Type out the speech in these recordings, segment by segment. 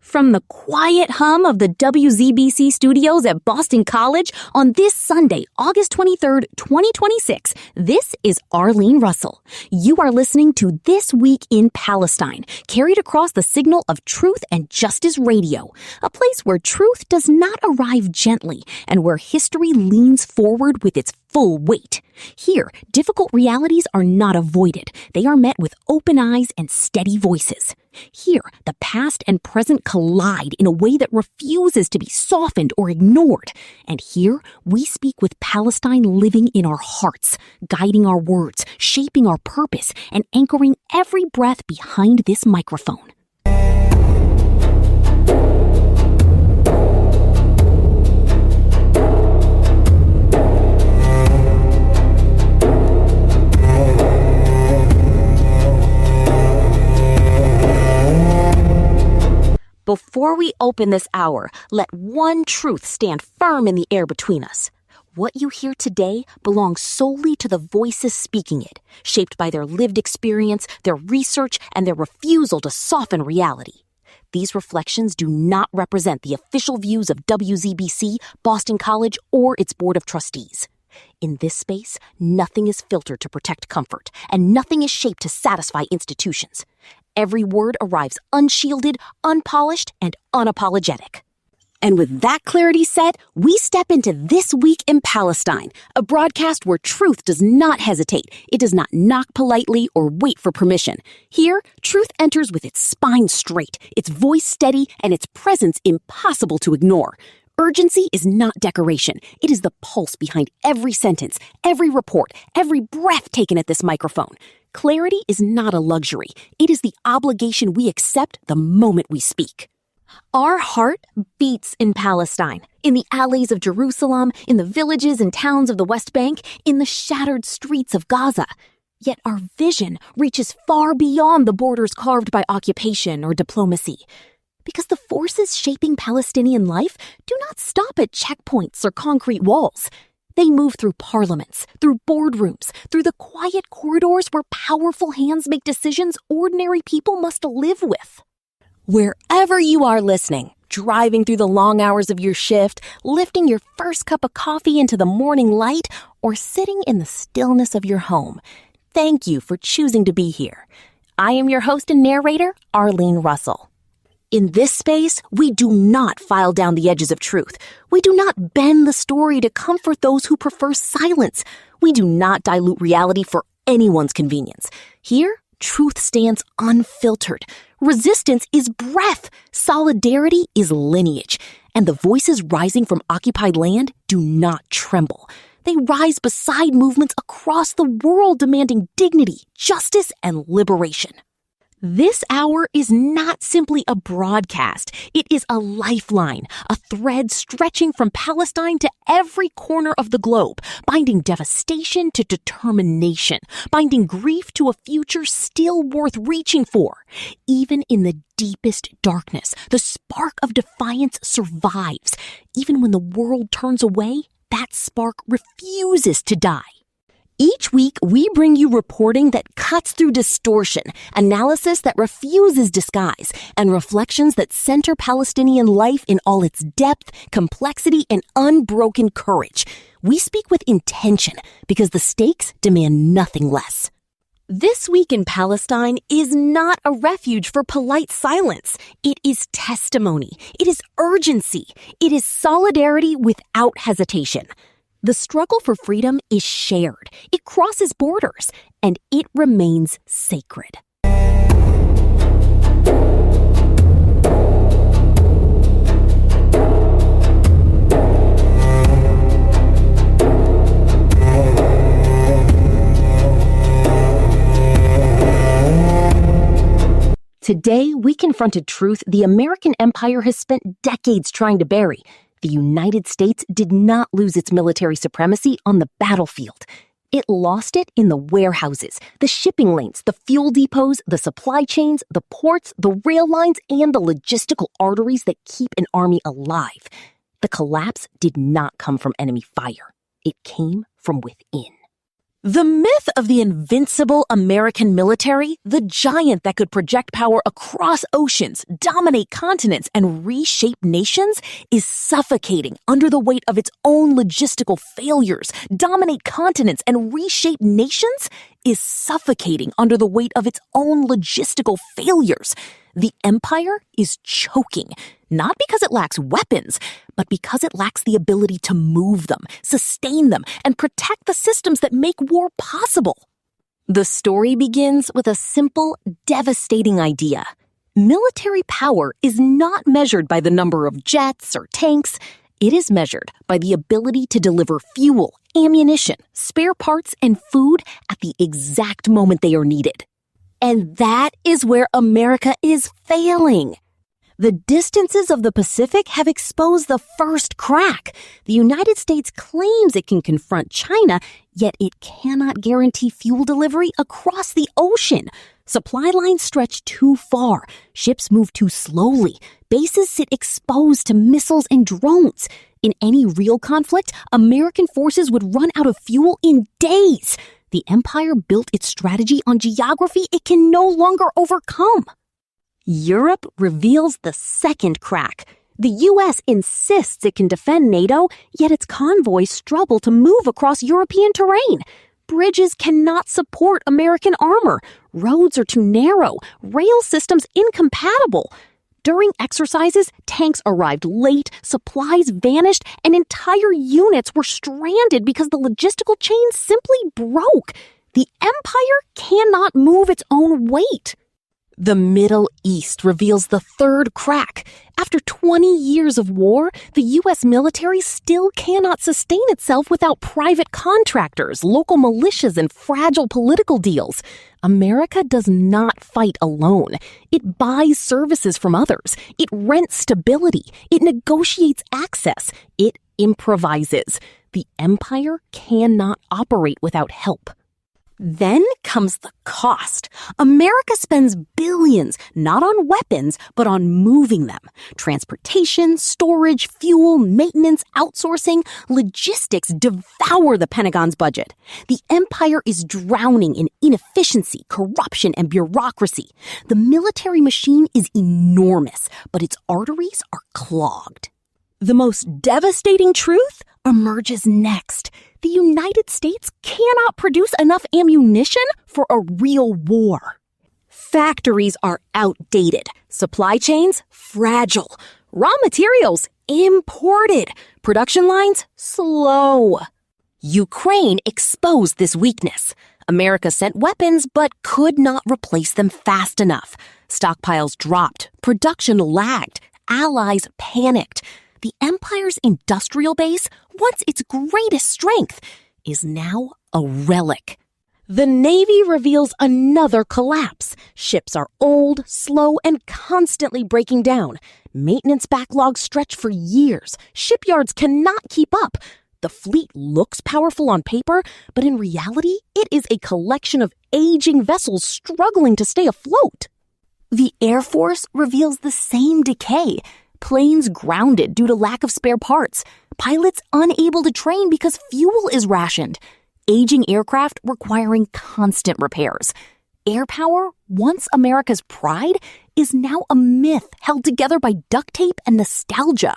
From the quiet hum of the WZBC studios at Boston College on this Sunday, August 23rd, 2026, this is Arlene Russell. You are listening to This Week in Palestine, carried across the signal of Truth and Justice Radio, a place where truth does not arrive gently and where history leans forward with its full weight. Here, difficult realities are not avoided. They are met with open eyes and steady voices. Here, the past and present collide in a way that refuses to be softened or ignored. And here, we speak with Palestine living in our hearts, guiding our words, shaping our purpose, and anchoring every breath behind this microphone. Before we open this hour, let one truth stand firm in the air between us. What you hear today belongs solely to the voices speaking it, shaped by their lived experience, their research, and their refusal to soften reality. These reflections do not represent the official views of WZBC, Boston College, or its Board of Trustees. In this space, nothing is filtered to protect comfort, and nothing is shaped to satisfy institutions. Every word arrives unshielded, unpolished, and unapologetic. And with that clarity set, we step into This Week in Palestine, a broadcast where truth does not hesitate. It does not knock politely or wait for permission. Here, truth enters with its spine straight, its voice steady, and its presence impossible to ignore. Urgency is not decoration. It is the pulse behind every sentence, every report, every breath taken at this microphone. Clarity is not a luxury. It is the obligation we accept the moment we speak. Our heart beats in Palestine, in the alleys of Jerusalem, in the villages and towns of the West Bank, in the shattered streets of Gaza. Yet our vision reaches far beyond the borders carved by occupation or diplomacy. Because the forces shaping Palestinian life do not stop at checkpoints or concrete walls. They move through parliaments, through boardrooms, through the quiet corridors where powerful hands make decisions ordinary people must live with. Wherever you are listening, driving through the long hours of your shift, lifting your first cup of coffee into the morning light, or sitting in the stillness of your home, thank you for choosing to be here. I am your host and narrator, Arlene Russell. In this space, we do not file down the edges of truth. We do not bend the story to comfort those who prefer silence. We do not dilute reality for anyone's convenience. Here, truth stands unfiltered. Resistance is breath. Solidarity is lineage. And the voices rising from occupied land do not tremble. They rise beside movements across the world demanding dignity, justice, and liberation. This hour is not simply a broadcast. It is a lifeline, a thread stretching from Palestine to every corner of the globe, binding devastation to determination, binding grief to a future still worth reaching for. Even in the deepest darkness, the spark of defiance survives. Even when the world turns away, that spark refuses to die. Each week, we bring you reporting that cuts through distortion, analysis that refuses disguise, and reflections that center Palestinian life in all its depth, complexity, and unbroken courage. We speak with intention because the stakes demand nothing less. This Week in Palestine is not a refuge for polite silence. It is testimony. It is urgency. It is solidarity without hesitation. The struggle for freedom is shared, it crosses borders, and it remains sacred. Today, we confronted truth the American empire has spent decades trying to bury. The United States did not lose its military supremacy on the battlefield. It lost it in the warehouses, the shipping lanes, the fuel depots, the supply chains, the ports, the rail lines, and the logistical arteries that keep an army alive. The collapse did not come from enemy fire. It came from within. The myth of the invincible American military, the giant that could project power across oceans, dominate continents, and reshape nations, is suffocating under the weight of its own logistical failures. Dominate continents and reshape nations is suffocating under the weight of its own logistical failures. The empire is choking, not because it lacks weapons, but because it lacks the ability to move them, sustain them, and protect the systems that make war possible. The story begins with a simple, devastating idea. Military power is not measured by the number of jets or tanks. It is measured by the ability to deliver fuel, ammunition, spare parts, and food at the exact moment they are needed. And that is where America is failing. The distances of the Pacific have exposed the first crack. The United States claims it can confront China, yet it cannot guarantee fuel delivery across the ocean. Supply lines stretch too far. Ships move too slowly. Bases sit exposed to missiles and drones. In any real conflict, American forces would run out of fuel in days. The empire built its strategy on geography it can no longer overcome. Europe reveals the second crack. The U.S. insists it can defend NATO, yet its convoys struggle to move across European terrain. Bridges cannot support American armor. Roads are too narrow. Rail systems incompatible. During exercises, tanks arrived late, supplies vanished, and entire units were stranded because the logistical chain simply broke. The empire cannot move its own weight. The Middle East reveals the third crack. After 20 years of war, the U.S. military still cannot sustain itself without private contractors, local militias, and fragile political deals. America does not fight alone. It buys services from others. It rents stability. It negotiates access. It improvises. The empire cannot operate without help. Then comes the cost. America spends billions, not on weapons, but on moving them. Transportation, storage, fuel, maintenance, outsourcing, logistics devour the Pentagon's budget. The empire is drowning in inefficiency, corruption, and bureaucracy. The military machine is enormous, but its arteries are clogged. The most devastating truth emerges next. The United States cannot produce enough ammunition for a real war. Factories are outdated, supply chains fragile, raw materials imported, production lines slow. Ukraine exposed this weakness. America sent weapons but could not replace them fast enough. Stockpiles dropped, production lagged, allies panicked. The empire's industrial base, once its greatest strength, is now a relic. The Navy reveals another collapse. Ships are old, slow, and constantly breaking down. Maintenance backlogs stretch for years. Shipyards cannot keep up. The fleet looks powerful on paper, but in reality, it is a collection of aging vessels struggling to stay afloat. The Air Force reveals the same decay. Planes grounded due to lack of spare parts. Pilots unable to train because fuel is rationed. Aging aircraft requiring constant repairs. Air power, once America's pride, is now a myth held together by duct tape and nostalgia.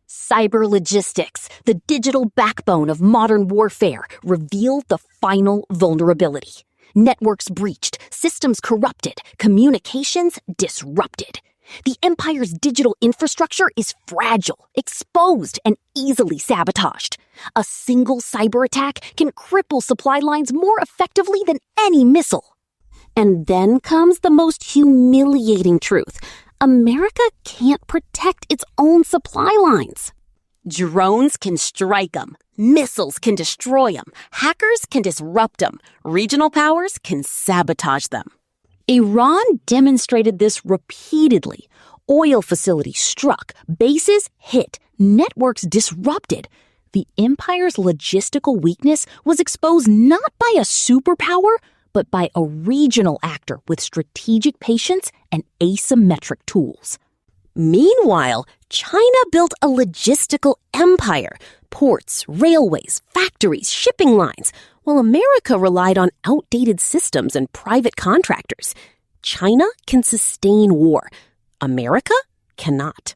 Cyber logistics, the digital backbone of modern warfare, reveal the final vulnerability. Networks breached, systems corrupted, communications disrupted. The empire's digital infrastructure is fragile, exposed, and easily sabotaged. A single cyber attack can cripple supply lines more effectively than any missile. And then comes the most humiliating truth. America can't protect its own supply lines. Drones can strike them. Missiles can destroy them. Hackers can disrupt them. Regional powers can sabotage them. Iran demonstrated this repeatedly. Oil facilities struck, bases hit, networks disrupted. The empire's logistical weakness was exposed not by a superpower, but by a regional actor with strategic patience and asymmetric tools. Meanwhile, China built a logistical empire. Ports, railways, factories, shipping lines. While America relied on outdated systems and private contractors, China can sustain war. America cannot.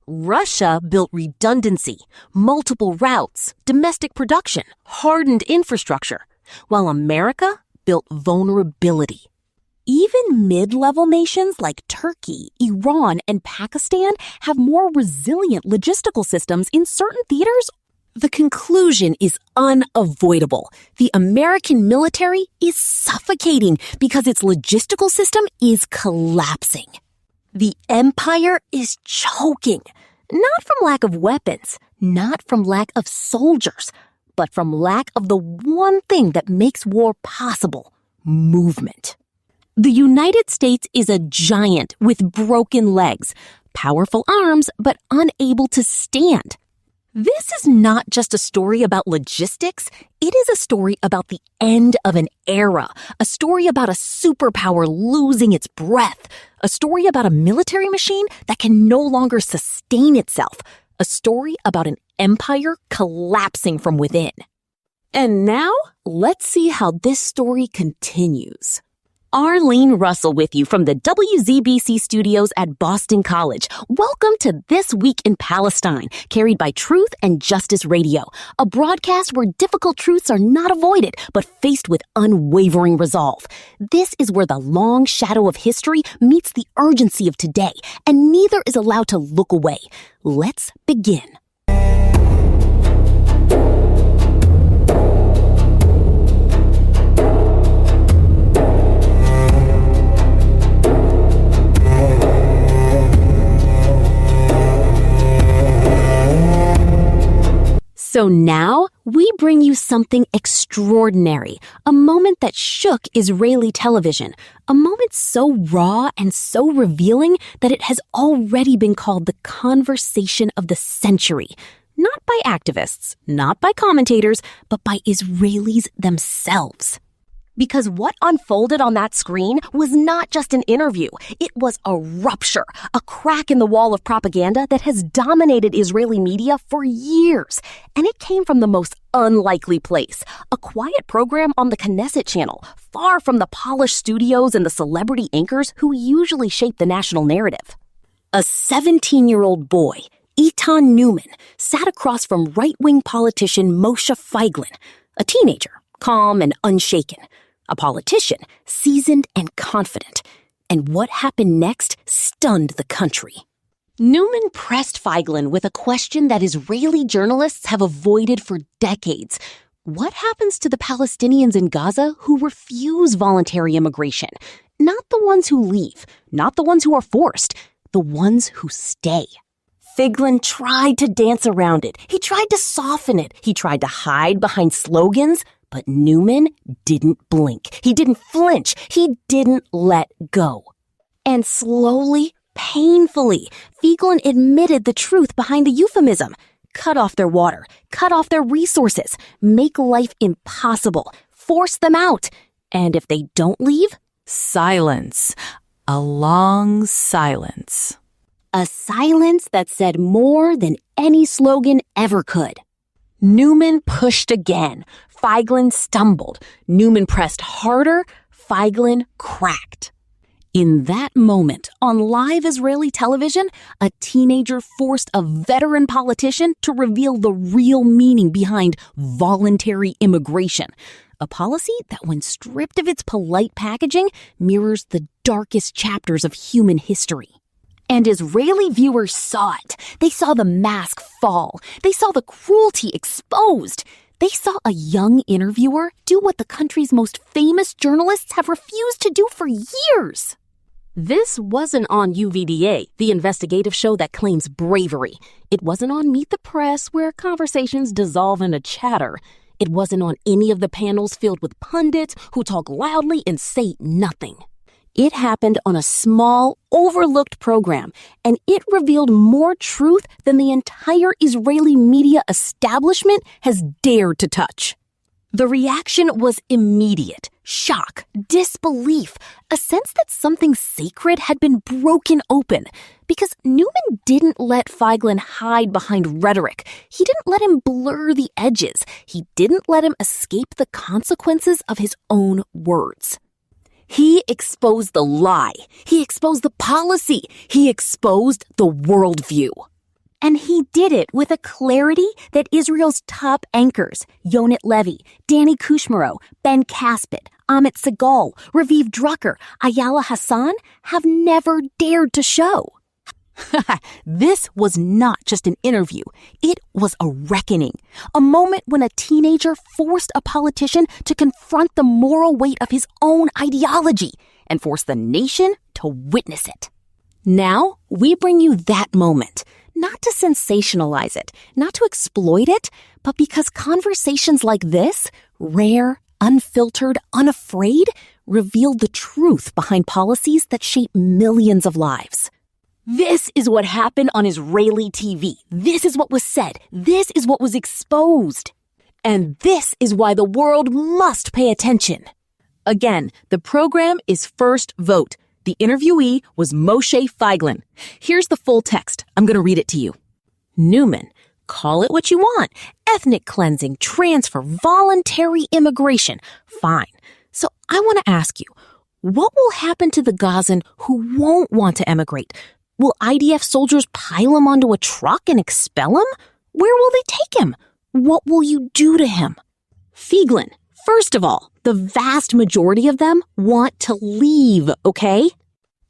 Russia built redundancy, multiple routes, domestic production, hardened infrastructure, while America built vulnerability. Even mid-level nations like Turkey, Iran, and Pakistan have more resilient logistical systems in certain theaters. The conclusion is unavoidable. The American military is suffocating because its logistical system is collapsing. The empire is choking, not from lack of weapons, not from lack of soldiers, but from lack of the one thing that makes war possible: movement. The United States is a giant with broken legs, powerful arms, but unable to stand. This is not just a story about logistics. It is a story about the end of an era, a story about a superpower losing its breath, a story about a military machine that can no longer sustain itself, a story about an empire collapsing from within. And now, let's see how this story continues. Arlene Russell with you from the WZBC studios at Boston College. Welcome to This Week in Palestine, carried by Truth and Justice Radio, a broadcast where difficult truths are not avoided, but faced with unwavering resolve. This is where the long shadow of history meets the urgency of today, and neither is allowed to look away. Let's begin. So now, we bring you something extraordinary, a moment that shook Israeli television, a moment so raw and so revealing that it has already been called the conversation of the century. Not by activists, not by commentators, but by Israelis themselves. Because what unfolded on that screen was not just an interview. It was a rupture, a crack in the wall of propaganda that has dominated Israeli media for years. And it came from the most unlikely place, a quiet program on the Knesset channel, far from the polished studios and the celebrity anchors who usually shape the national narrative. A 17-year-old boy, Eitan Newman, sat across from right-wing politician Moshe Feiglin, a teenager, calm and unshaken. A politician, seasoned and confident. And what happened next stunned the country. Newman pressed Feiglin with a question that Israeli journalists have avoided for decades. What happens to the Palestinians in Gaza who refuse voluntary immigration? Not the ones who leave, not the ones who are forced, the ones who stay. Feiglin tried to dance around it. He tried to soften it. He tried to hide behind slogans. But Newman didn't blink. He didn't flinch. He didn't let go. And slowly, painfully, Feiglin admitted the truth behind the euphemism. Cut off their water, cut off their resources, make life impossible, force them out. And if they don't leave, silence. A long silence. A silence that said more than any slogan ever could. Newman pushed again. Feiglin stumbled. Newman pressed harder. Feiglin cracked. In that moment, on live Israeli television, a teenager forced a veteran politician to reveal the real meaning behind voluntary immigration. A policy that, when stripped of its polite packaging, mirrors the darkest chapters of human history. And Israeli viewers saw it. They saw the mask fall. They saw the cruelty exposed. They saw a young interviewer do what the country's most famous journalists have refused to do for years. This wasn't on UVDA, the investigative show that claims bravery. It wasn't on Meet the Press, where conversations dissolve into chatter. It wasn't on any of the panels filled with pundits who talk loudly and say nothing. It happened on a small, overlooked program, and it revealed more truth than the entire Israeli media establishment has dared to touch. The reaction was immediate. Shock, disbelief, a sense that something sacred had been broken open. Because Newman didn't let Feiglin hide behind rhetoric. He didn't let him blur the edges. He didn't let him escape the consequences of his own words. He exposed the lie. He exposed the policy. He exposed the worldview. And he did it with a clarity that Israel's top anchors, Yonit Levy, Danny Kushmero, Ben Caspit, Amit Segal, Raviv Drucker, Ayala Hassan, have never dared to show. This was not just an interview. It was a reckoning, a moment when a teenager forced a politician to confront the moral weight of his own ideology and forced the nation to witness it. Now, we bring you that moment, not to sensationalize it, not to exploit it, but because conversations like this, rare, unfiltered, unafraid, reveal the truth behind policies that shape millions of lives. This is what happened on Israeli TV. This is what was said. This is what was exposed. And this is why the world must pay attention. Again, the program is First Vote. The interviewee was Moshe Feiglin. Here's the full text. I'm going to read it to you. Newman, call it what you want. Ethnic cleansing, transfer, voluntary immigration. Fine. So I want to ask you, what will happen to the Gazan who won't want to emigrate? Will IDF soldiers pile him onto a truck and expel him? Where will they take him? What will you do to him? Feiglin, first of all, the vast majority of them want to leave, okay?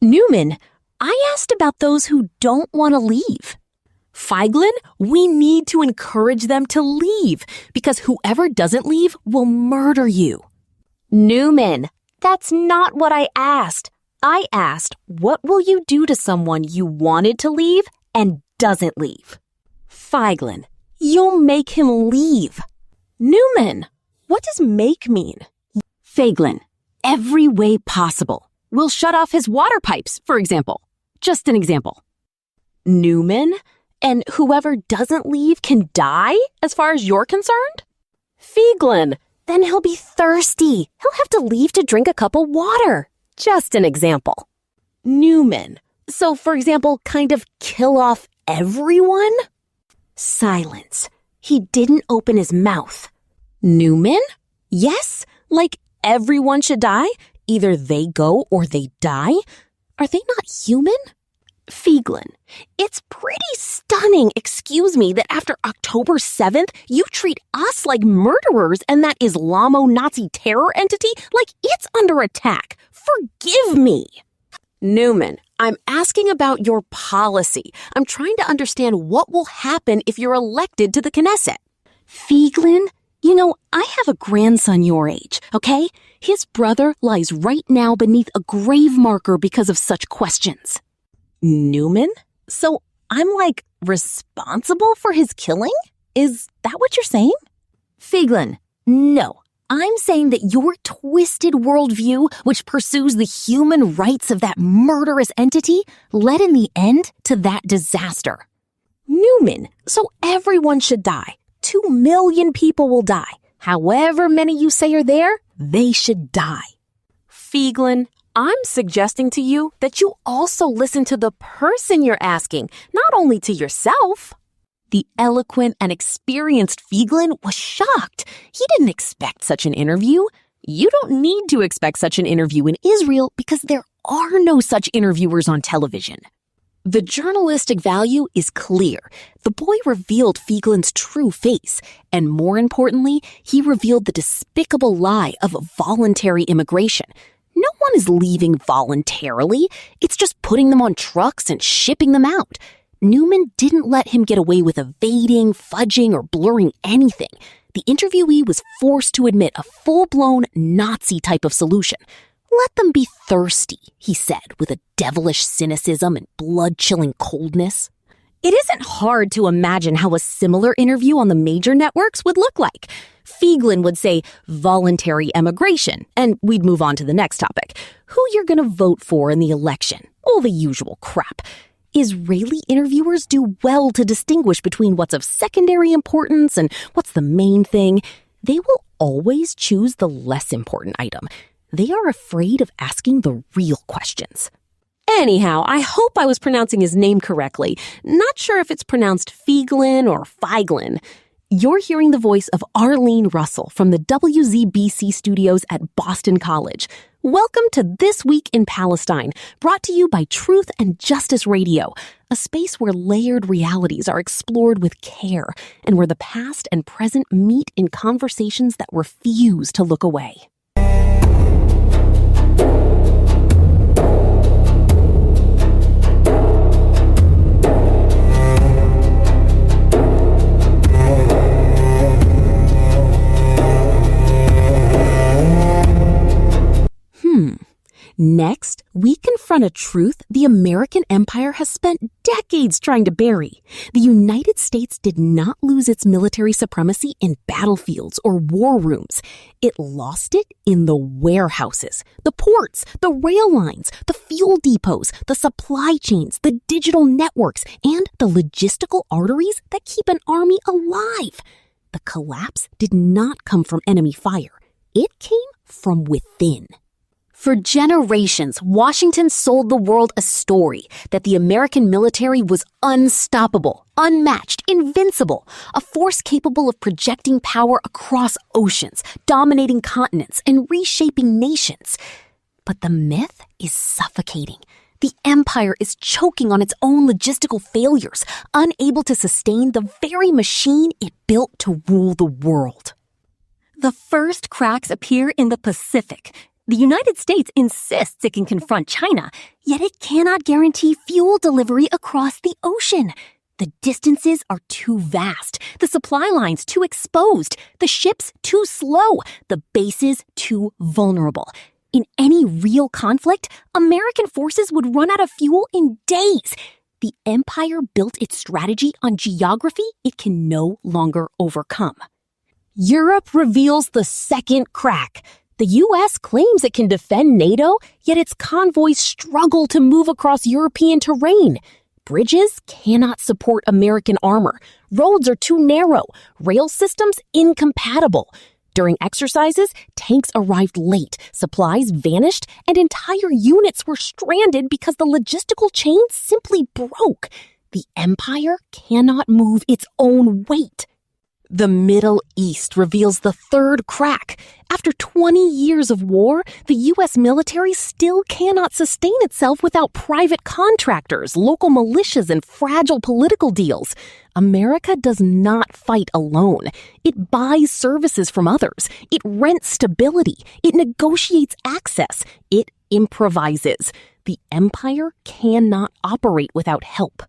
Newman, I asked about those who don't want to leave. Feiglin, we need to encourage them to leave because whoever doesn't leave will murder you. Newman, that's not what I asked. I asked, what will you do to someone you wanted to leave and doesn't leave? Feiglin, you'll make him leave. Newman, what does make mean? Feiglin, every way possible. We'll shut off his water pipes, for example. Just an example. Newman, and whoever doesn't leave can die, as far as you're concerned? Feiglin, then he'll be thirsty. He'll have to leave to drink a cup of water. Just an example. Newman, so for example, kind of kill off everyone? Silence. He didn't open his mouth. Newman? Yes, like everyone should die. Either they go or they die. Are they not human? Feiglin, it's pretty stunning, excuse me, that after October 7th, you treat us like murderers and that Islamo-Nazi terror entity like it's under attack. Forgive me. Newman, I'm asking about your policy. I'm trying to understand what will happen if you're elected to the Knesset. Feiglin, you know, I have a grandson your age, okay? His brother lies right now beneath a grave marker because of such questions. Newman? So I'm like responsible for his killing? Is that what you're saying? Feiglin, no. I'm saying that your twisted worldview, which pursues the human rights of that murderous entity, led in the end to that disaster. Newman, so everyone should die. 2 million people will die. However many you say are there, they should die. Feiglin, I'm suggesting to you that you also listen to the person you're asking, not only to yourself. The eloquent and experienced Feiglin was shocked. He didn't expect such an interview. You don't need to expect such an interview in Israel because there are no such interviewers on television. The journalistic value is clear. The boy revealed Feiglin's true face, and more importantly, he revealed the despicable lie of voluntary immigration. No one is leaving voluntarily. It's just putting them on trucks and shipping them out. Newman didn't let him get away with evading, fudging, or blurring anything. The interviewee was forced to admit a full-blown Nazi type of solution. Let them be thirsty, he said, with a devilish cynicism and blood-chilling coldness. It isn't hard to imagine how a similar interview on the major networks would look like. Feiglin would say voluntary emigration, and we'd move on to the next topic. Who you're going to vote for in the election. All the usual crap. Israeli interviewers do well to distinguish between what's of secondary importance and what's the main thing. They will always choose the less important item. They are afraid of asking the real questions. Anyhow, I hope I was pronouncing his name correctly. Not sure if it's pronounced Feiglin or Feiglin. You're hearing the voice of Arlene Russell from the WZBC studios at Boston College. Welcome to This Week in Palestine, brought to you by Truth and Justice Radio, a space where layered realities are explored with care and where the past and present meet in conversations that refuse to look away. Next, we confront a truth the American empire has spent decades trying to bury. The United States did not lose its military supremacy in battlefields or war rooms. It lost it in the warehouses, the ports, the rail lines, the fuel depots, the supply chains, the digital networks, and the logistical arteries that keep an army alive. The collapse did not come from enemy fire. It came from within. For generations, Washington sold the world a story that the American military was unstoppable, unmatched, invincible, a force capable of projecting power across oceans, dominating continents, and reshaping nations. But the myth is suffocating. The empire is choking on its own logistical failures, unable to sustain the very machine it built to rule the world. The first cracks appear in the Pacific. The United States insists it can confront China, yet it cannot guarantee fuel delivery across the ocean. The distances are too vast, the supply lines too exposed, the ships too slow, the bases too vulnerable. In any real conflict, American forces would run out of fuel in days. The empire built its strategy on geography it can no longer overcome. Europe reveals the second crack. The U.S. claims it can defend NATO, yet its convoys struggle to move across European terrain. Bridges cannot support American armor. Roads are too narrow. Rail systems incompatible. During exercises, tanks arrived late, supplies vanished, and entire units were stranded because the logistical chain simply broke. The empire cannot move its own weight. The Middle East reveals the third crack. After 20 years of war, the U.S. military still cannot sustain itself without private contractors, local militias, and fragile political deals. America does not fight alone. It buys services from others. It rents stability. It negotiates access. It improvises. The empire cannot operate without help.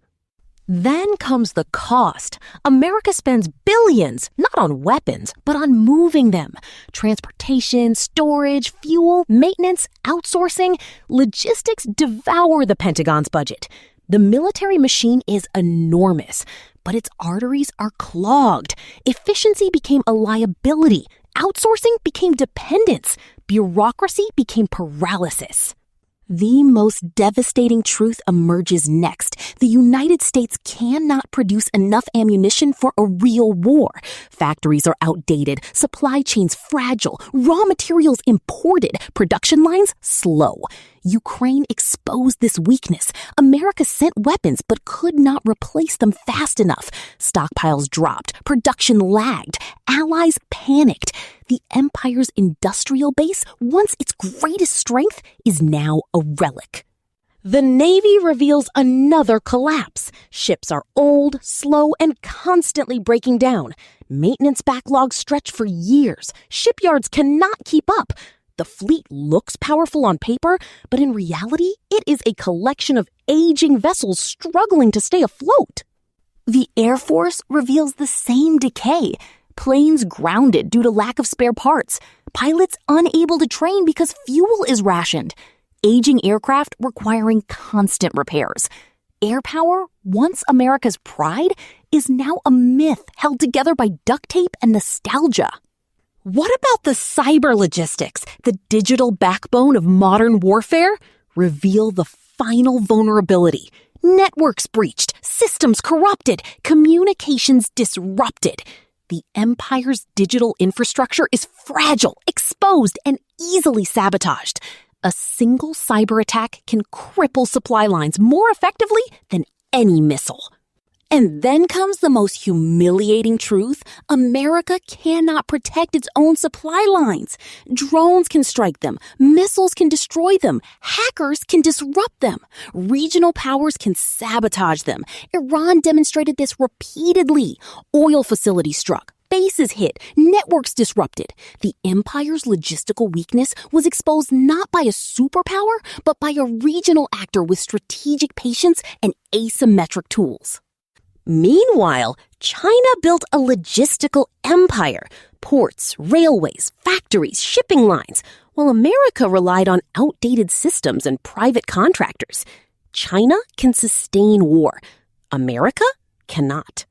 Then comes the cost. America spends billions, not on weapons, but on moving them. Transportation, storage, fuel, maintenance, outsourcing. Logistics devour the Pentagon's budget. The military machine is enormous, but its arteries are clogged. Efficiency became a liability. Outsourcing became dependence. Bureaucracy became paralysis. The most devastating truth emerges next. The United States cannot produce enough ammunition for a real war. Factories are outdated, supply chains fragile, raw materials imported, production lines slow. Ukraine exposed this weakness. America sent weapons but could not replace them fast enough. Stockpiles dropped, production lagged, allies panicked. The empire's industrial base, once its greatest strength, is now a relic. The Navy reveals another collapse. Ships are old, slow, and constantly breaking down. Maintenance backlogs stretch for years. Shipyards cannot keep up. The fleet looks powerful on paper, but in reality, it is a collection of aging vessels struggling to stay afloat. The Air Force reveals the same decay. Planes grounded due to lack of spare parts. Pilots unable to train because fuel is rationed. Aging aircraft requiring constant repairs. Air power, once America's pride, is now a myth held together by duct tape and nostalgia. What about the cyber logistics, the digital backbone of modern warfare? Reveal the final vulnerability. Networks breached, systems corrupted, communications disrupted. the empire's digital infrastructure is fragile, exposed, and easily sabotaged. A single cyber attack can cripple supply lines more effectively than any missile. And then comes the most humiliating truth. America cannot protect its own supply lines. Drones can strike them. Missiles can destroy them. Hackers can disrupt them. Regional powers can sabotage them. Iran demonstrated this repeatedly. Oil facilities struck. Bases hit, networks disrupted. The empire's logistical weakness was exposed not by a superpower, but by a regional actor with strategic patience and asymmetric tools. Meanwhile, China built a logistical empire, ports, railways, factories, shipping lines, while America relied on outdated systems and private contractors. China can sustain war. America cannot.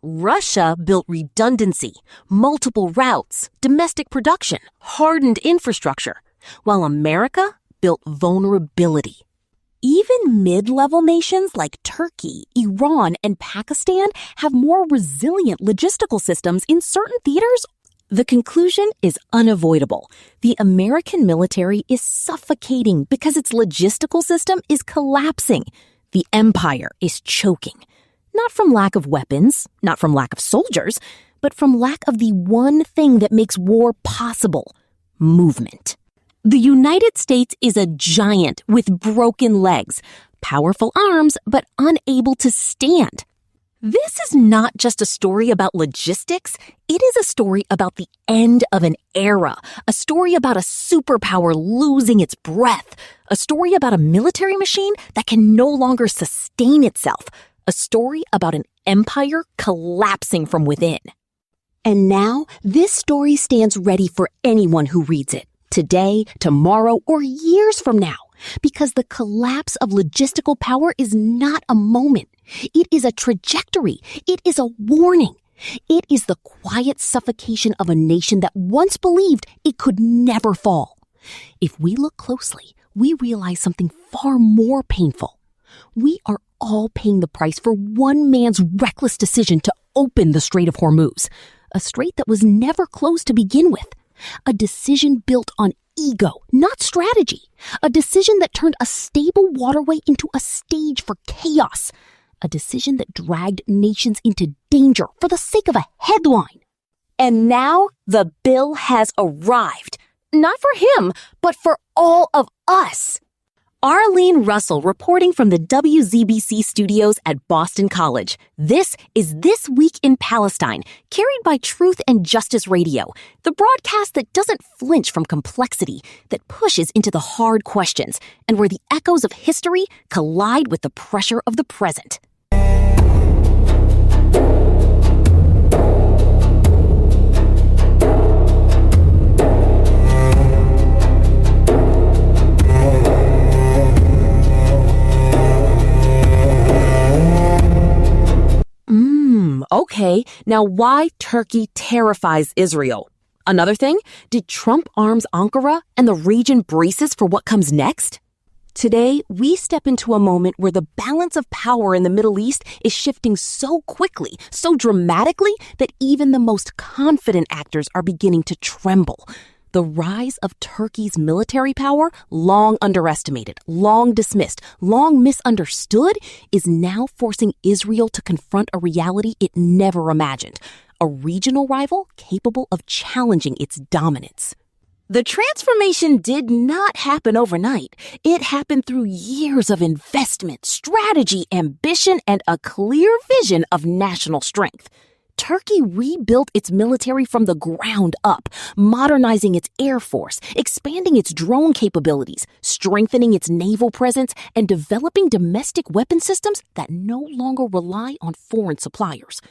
Russia built redundancy, multiple routes, domestic production, hardened infrastructure, while America built vulnerability. Even mid-level nations like Turkey, Iran, and Pakistan have more resilient logistical systems in certain theaters. The conclusion is unavoidable. The American military is suffocating because its logistical system is collapsing. The empire is choking. Not from lack of weapons, not from lack of soldiers, but from lack of the one thing that makes war possible: movement. The United States is a giant with broken legs, powerful arms, but unable to stand. This is not just a story about logistics. It is a story about the end of an era, a story about a superpower losing its breath, a story about a military machine that can no longer sustain itself, a story about an empire collapsing from within. And now, this story stands ready for anyone who reads it. Today, tomorrow, or years from now, because the collapse of logistical power is not a moment. It is a trajectory. It is a warning. It is the quiet suffocation of a nation that once believed it could never fall. If we look closely, we realize something far more painful. We are all paying the price for one man's reckless decision to open the Strait of Hormuz, a strait that was never closed to begin with. A decision built on ego, not strategy. A decision that turned a stable waterway into a stage for chaos. A decision that dragged nations into danger for the sake of a headline. And now the bill has arrived. Not for him, but for all of us. Arlene Russell reporting from the WZBC studios at Boston College. This is This Week in Palestine, carried by Truth and Justice Radio, the broadcast that doesn't flinch from complexity, that pushes into the hard questions, and where the echoes of history collide with the pressure of the present. Okay, now why Turkey terrifies Israel? Another thing, did Trump arms Ankara and the region braces for what comes next? Today, we step into a moment where the balance of power in the Middle East is shifting so quickly, so dramatically, that even the most confident actors are beginning to tremble. The rise of Turkey's military power, long underestimated, long dismissed, long misunderstood, is now forcing Israel to confront a reality it never imagined, a regional rival capable of challenging its dominance. The transformation did not happen overnight. It happened through years of investment, strategy, ambition, and a clear vision of national strength. Turkey rebuilt its military from the ground up, modernizing its air force, expanding its drone capabilities, strengthening its naval presence, and developing domestic weapon systems that no longer rely on foreign suppliers.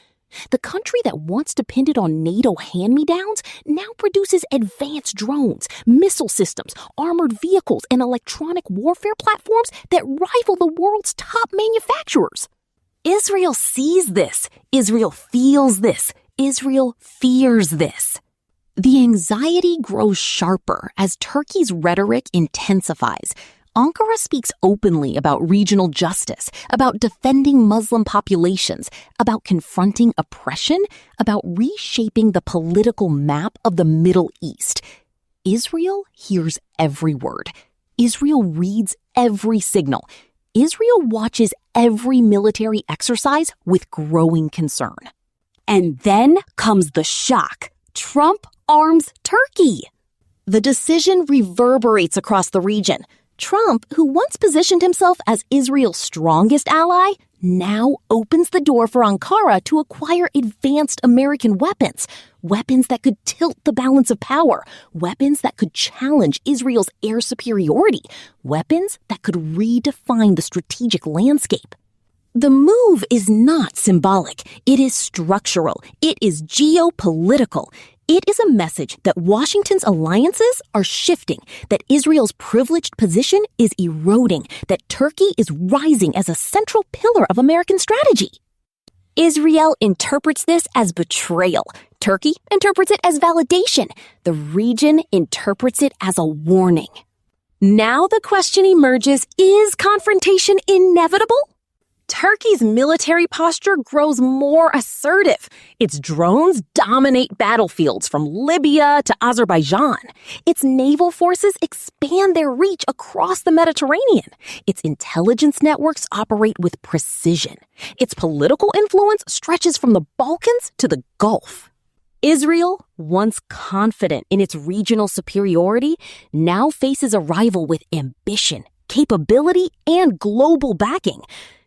The country that once depended on NATO hand-me-downs now produces advanced drones, missile systems, armored vehicles, and electronic warfare platforms that rival the world's top manufacturers. Israel sees this. Israel feels this. Israel fears this. The anxiety grows sharper as Turkey's rhetoric intensifies. Ankara speaks openly about regional justice, about defending Muslim populations, about confronting oppression, about reshaping the political map of the Middle East. Israel hears every word. Israel reads every signal. Israel watches every military exercise with growing concern. And then comes the shock. Trump arms Turkey. The decision reverberates across the region. Trump, who once positioned himself as Israel's strongest ally, now opens the door for Ankara to acquire advanced American weapons. Weapons that could tilt the balance of power. Weapons that could challenge Israel's air superiority. Weapons that could redefine the strategic landscape. The move is not symbolic. It is structural. It is geopolitical. It is a message that Washington's alliances are shifting, that Israel's privileged position is eroding, that Turkey is rising as a central pillar of American strategy. Israel interprets this as betrayal. Turkey interprets it as validation. The region interprets it as a warning. Now the question emerges, is confrontation inevitable? Turkey's military posture grows more assertive. Its drones dominate battlefields from Libya to Azerbaijan. Its naval forces expand their reach across the Mediterranean. Its intelligence networks operate with precision. Its political influence stretches from the Balkans to the Gulf. Israel, once confident in its regional superiority, now faces a rival with ambition, capability, and global backing.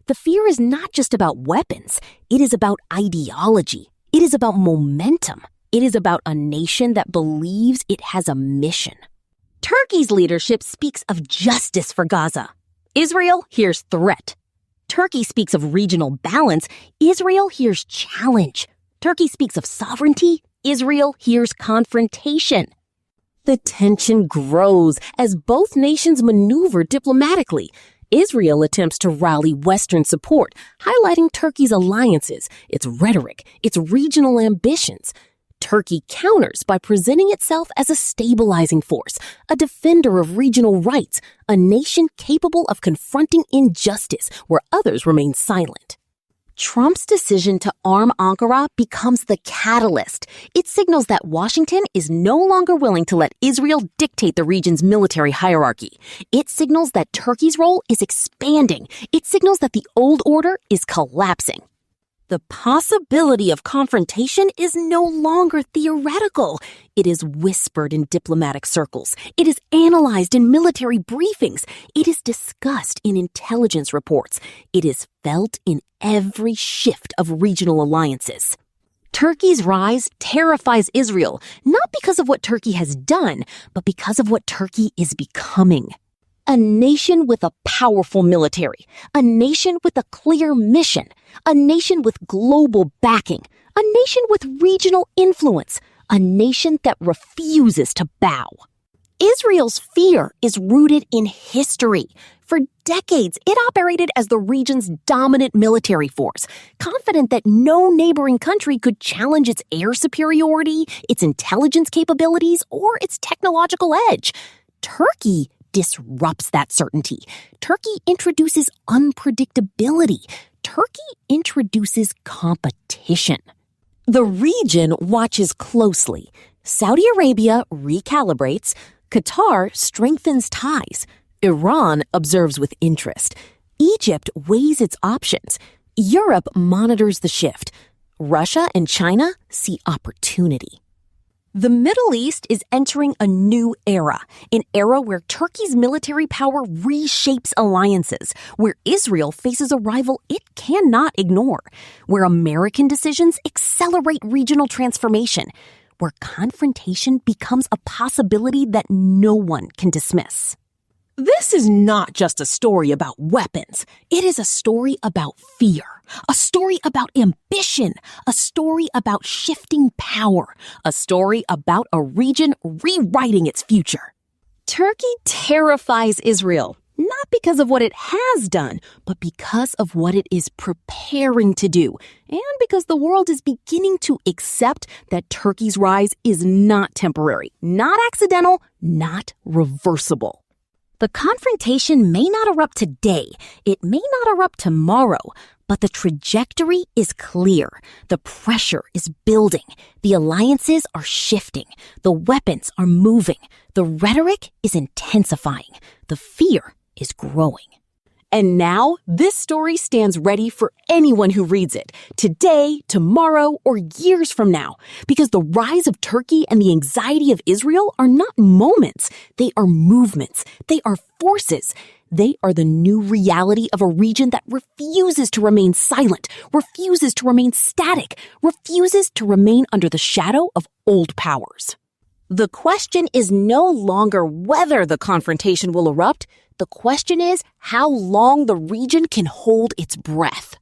The fear is not just about weapons. It is about ideology. It is about momentum. It is about a nation that believes it has a mission. Turkey's leadership speaks of justice for Gaza. Israel hears threat. Turkey speaks of regional balance. Israel hears challenge. Turkey speaks of sovereignty. Israel hears confrontation. The tension grows as both nations maneuver diplomatically. Israel attempts to rally Western support, highlighting Turkey's alliances, its rhetoric, its regional ambitions. Turkey counters by presenting itself as a stabilizing force, a defender of regional rights, a nation capable of confronting injustice where others remain silent. Trump's decision to arm Ankara becomes the catalyst. It signals that Washington is no longer willing to let Israel dictate the region's military hierarchy. It signals that Turkey's role is expanding. It signals that the old order is collapsing. The possibility of confrontation is no longer theoretical. It is whispered in diplomatic circles. It is analyzed in military briefings. It is discussed in intelligence reports. It is felt in every shift of regional alliances. Turkey's rise terrifies Israel, not because of what Turkey has done, but because of what Turkey is becoming. A nation with a powerful military, a nation with a clear mission, a nation with global backing, a nation with regional influence, a nation that refuses to bow. Israel's fear is rooted in history. For decades, it operated as the region's dominant military force, confident that no neighboring country could challenge its air superiority, its intelligence capabilities, or its technological edge. Turkey disrupts that certainty. Turkey introduces unpredictability. Turkey introduces competition. The region watches closely. Saudi Arabia recalibrates. Qatar strengthens ties. Iran observes with interest. Egypt weighs its options. Europe monitors the shift. Russia and China see opportunity. The Middle East is entering a new era, an era where Turkey's military power reshapes alliances, where Israel faces a rival it cannot ignore, where American decisions accelerate regional transformation, where confrontation becomes a possibility that no one can dismiss. This is not just a story about weapons. It is a story about fear, a story about ambition, a story about shifting power, a story about a region rewriting its future. Turkey terrifies Israel, not because of what it has done, but because of what it is preparing to do, and because the world is beginning to accept that Turkey's rise is not temporary, not accidental, not reversible. The confrontation may not erupt today, it may not erupt tomorrow, but the trajectory is clear. The pressure is building. The alliances are shifting. The weapons are moving. The rhetoric is intensifying. The fear is growing. And now, this story stands ready for anyone who reads it, today, tomorrow, or years from now, because the rise of Turkey and the anxiety of Israel are not moments. They are movements. They are forces. They are the new reality of a region that refuses to remain silent, refuses to remain static, refuses to remain under the shadow of old powers. The question is no longer whether the confrontation will erupt. The question is how long the region can hold its breath.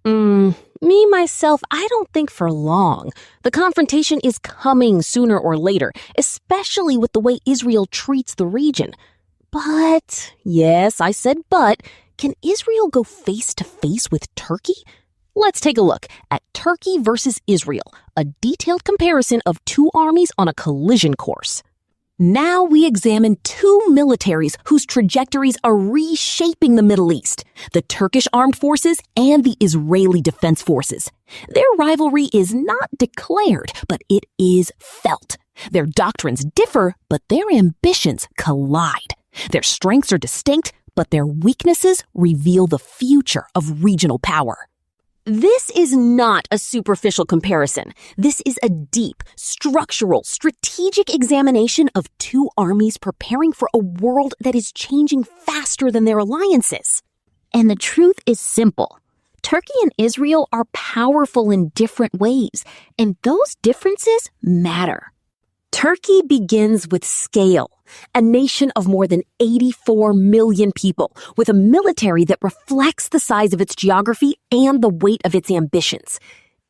Myself, I don't think for long. The confrontation is coming sooner or later, especially with the way Israel treats the region. But, yes, I said but, can Israel go face to face with Turkey? Let's take a look at Turkey versus Israel, a detailed comparison of two armies on a collision course. Now we examine two militaries whose trajectories are reshaping the Middle East, the Turkish armed forces and the Israeli defense forces. Their rivalry is not declared, but it is felt. Their doctrines differ, but their ambitions collide. Their strengths are distinct, but their weaknesses reveal the future of regional power. This is not a superficial comparison. This is a deep, structural, strategic examination of two armies preparing for a world that is changing faster than their alliances. And the truth is simple. Turkey and Israel are powerful in different ways, and those differences matter. Turkey begins with scale, a nation of more than 84 million people, with a military that reflects the size of its geography and the weight of its ambitions.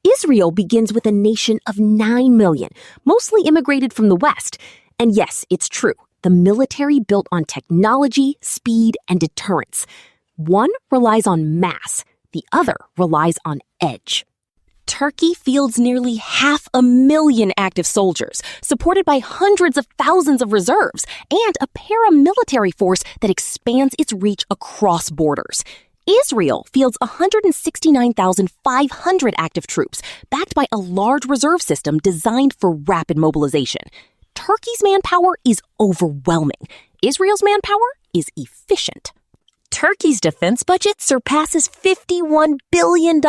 Israel begins with a nation of 9 million, mostly immigrated from the West. And yes, it's true, the military built on technology, speed, and deterrence. One relies on mass, the other relies on edge. Turkey fields nearly 500,000 active soldiers, supported by hundreds of thousands of reserves, and a paramilitary force that expands its reach across borders. Israel fields 169,500 active troops, backed by a large reserve system designed for rapid mobilization. Turkey's manpower is overwhelming. Israel's manpower is efficient. Turkey's defense budget surpasses $51 billion,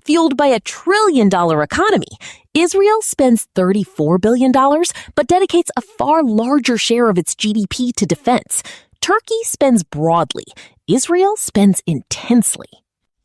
fueled by a $1 trillion economy. Israel spends $34 billion, but dedicates a far larger share of its GDP to defense. Turkey spends broadly. Israel spends intensely.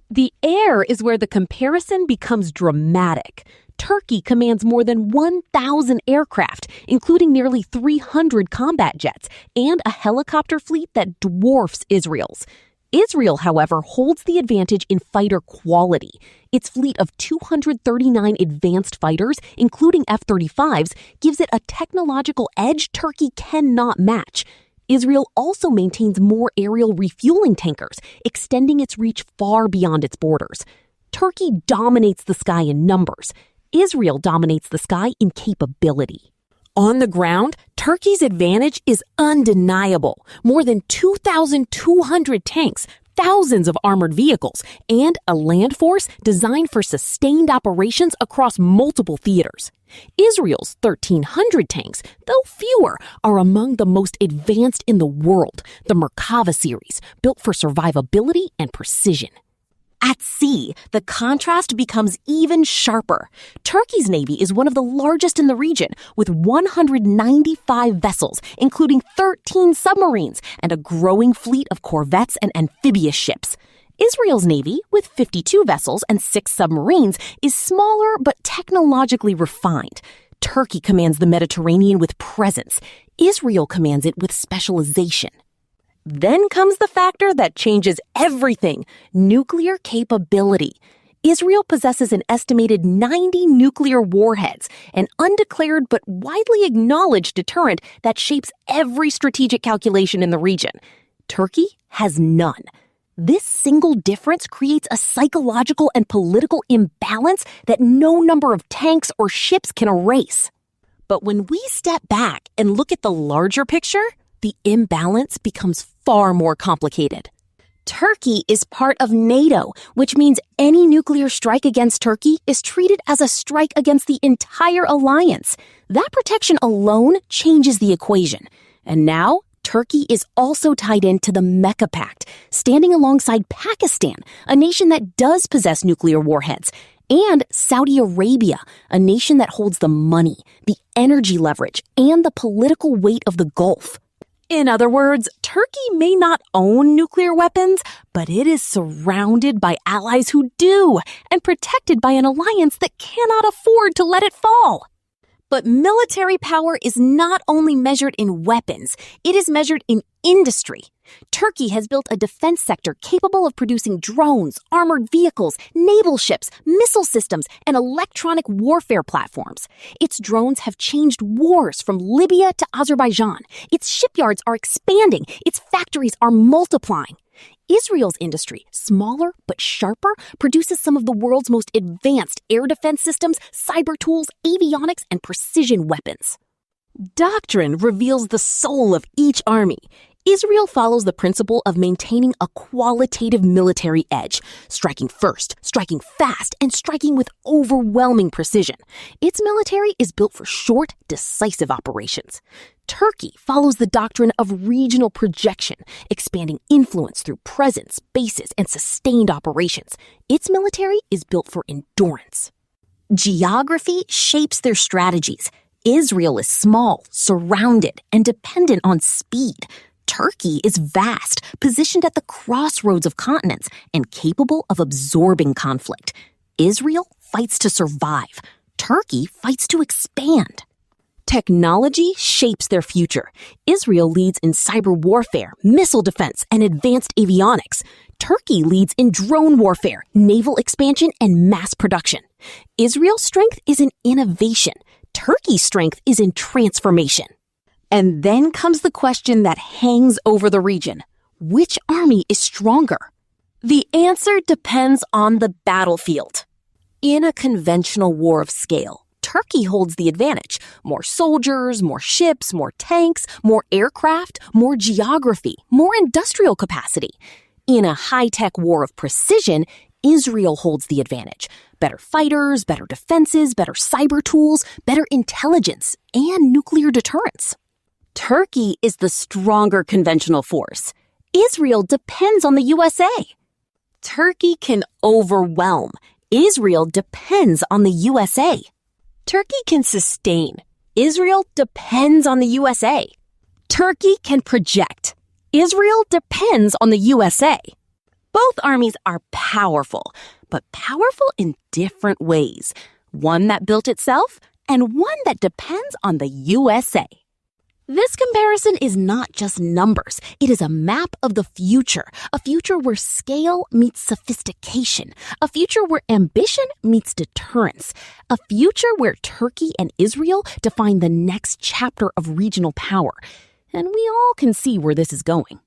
The air is where the comparison becomes dramatic. Turkey commands more than 1,000 aircraft, including nearly 300 combat jets, and a helicopter fleet that dwarfs Israel's. Israel, however, holds the advantage in fighter quality. Its fleet of 239 advanced fighters, including F-35s, gives it a technological edge Turkey cannot match. Israel also maintains more aerial refueling tankers, extending its reach far beyond its borders. Turkey dominates the sky in numbers. Israel dominates the sky in capability. On the ground, Turkey's advantage is undeniable. More than 2,200 tanks, thousands of armored vehicles, and a land force designed for sustained operations across multiple theaters. Israel's 1,300 tanks, though fewer, are among the most advanced in the world, the Merkava series, built for survivability and precision. At sea, the contrast becomes even sharper. Turkey's navy is one of the largest in the region, with 195 vessels, including 13 submarines, and a growing fleet of corvettes and amphibious ships. Israel's navy, with 52 vessels and 6 submarines, is smaller but technologically refined. Turkey commands the Mediterranean with presence. Israel commands it with specialization. Then comes the factor that changes everything: nuclear capability. Israel possesses an estimated 90 nuclear warheads, an undeclared but widely acknowledged deterrent that shapes every strategic calculation in the region. Turkey has none. This single difference creates a psychological and political imbalance that no number of tanks or ships can erase. But when we step back and look at the larger picture, the imbalance becomes far more complicated. Turkey is part of NATO, which means any nuclear strike against Turkey is treated as a strike against the entire alliance. That protection alone changes the equation. And now, Turkey is also tied into the Mecca Pact, standing alongside Pakistan, a nation that does possess nuclear warheads, and Saudi Arabia, a nation that holds the money, the energy leverage, and the political weight of the Gulf. In other words, Turkey may not own nuclear weapons, but it is surrounded by allies who do, and protected by an alliance that cannot afford to let it fall. But military power is not only measured in weapons, it is measured in industry. Turkey has built a defense sector capable of producing drones, armored vehicles, naval ships, missile systems, and electronic warfare platforms. Its drones have changed wars from Libya to Azerbaijan. Its shipyards are expanding. Its factories are multiplying. Israel's industry, smaller but sharper, produces some of the world's most advanced air defense systems, cyber tools, avionics, and precision weapons. Doctrine reveals the soul of each army. Israel follows the principle of maintaining a qualitative military edge, striking first, striking fast, and striking with overwhelming precision. Its military is built for short, decisive operations. Turkey follows the doctrine of regional projection, expanding influence through presence, bases, and sustained operations. Its military is built for endurance. Geography shapes their strategies. Israel is small, surrounded, and dependent on speed. Turkey is vast, positioned at the crossroads of continents, and capable of absorbing conflict. Israel fights to survive. Turkey fights to expand. Technology shapes their future. Israel leads in cyber warfare, missile defense, and advanced avionics. Turkey leads in drone warfare, naval expansion, and mass production. Israel's strength is in innovation. Turkey's strength is in transformation. And then comes the question that hangs over the region. Which army is stronger? The answer depends on the battlefield. In a conventional war of scale, Turkey holds the advantage. More soldiers, more ships, more tanks, more aircraft, more geography, more industrial capacity. In a high-tech war of precision, Israel holds the advantage. Better fighters, better defenses, better cyber tools, better intelligence, and nuclear deterrence. Turkey is the stronger conventional force. Israel depends on the USA. Turkey can overwhelm. Israel depends on the USA. Turkey can sustain. Israel depends on the USA. Turkey can project. Israel depends on the USA. Both armies are powerful, but powerful in different ways. One that built itself and one that depends on the USA. This comparison is not just numbers. It is a map of the future, a future where scale meets sophistication, a future where ambition meets deterrence, a future where Turkey and Israel define the next chapter of regional power. And we all can see where this is going.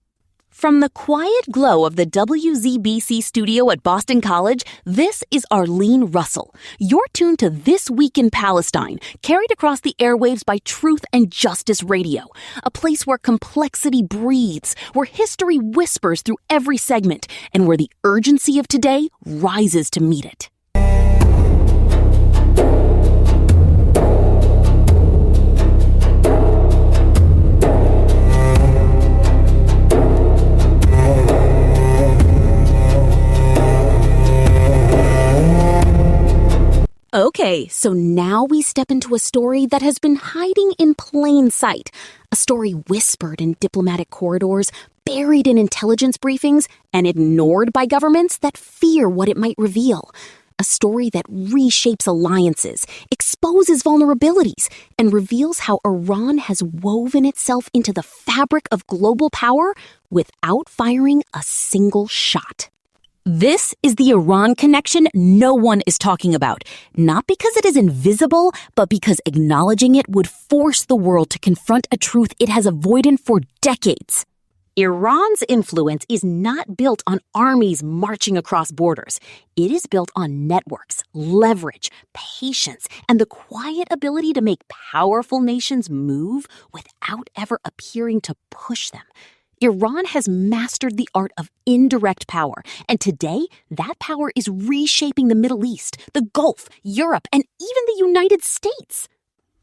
From the quiet glow of the WZBC studio at Boston College, this is Arlene Russell. You're tuned to This Week in Palestine, carried across the airwaves by Truth and Justice Radio, a place where complexity breathes, where history whispers through every segment, and where the urgency of today rises to meet it. Okay, so now we step into a story that has been hiding in plain sight. A story whispered in diplomatic corridors, buried in intelligence briefings, and ignored by governments that fear what it might reveal. A story that reshapes alliances, exposes vulnerabilities, and reveals how Iran has woven itself into the fabric of global power without firing a single shot. This is the Iran connection no one is talking about, not because it is invisible, but because acknowledging it would force the world to confront a truth it has avoided for decades. Iran's influence is not built on armies marching across borders. It is built on networks, leverage, patience, and the quiet ability to make powerful nations move without ever appearing to push them. Iran has mastered the art of indirect power, and today that power is reshaping the Middle East, the Gulf, Europe, and even the United States.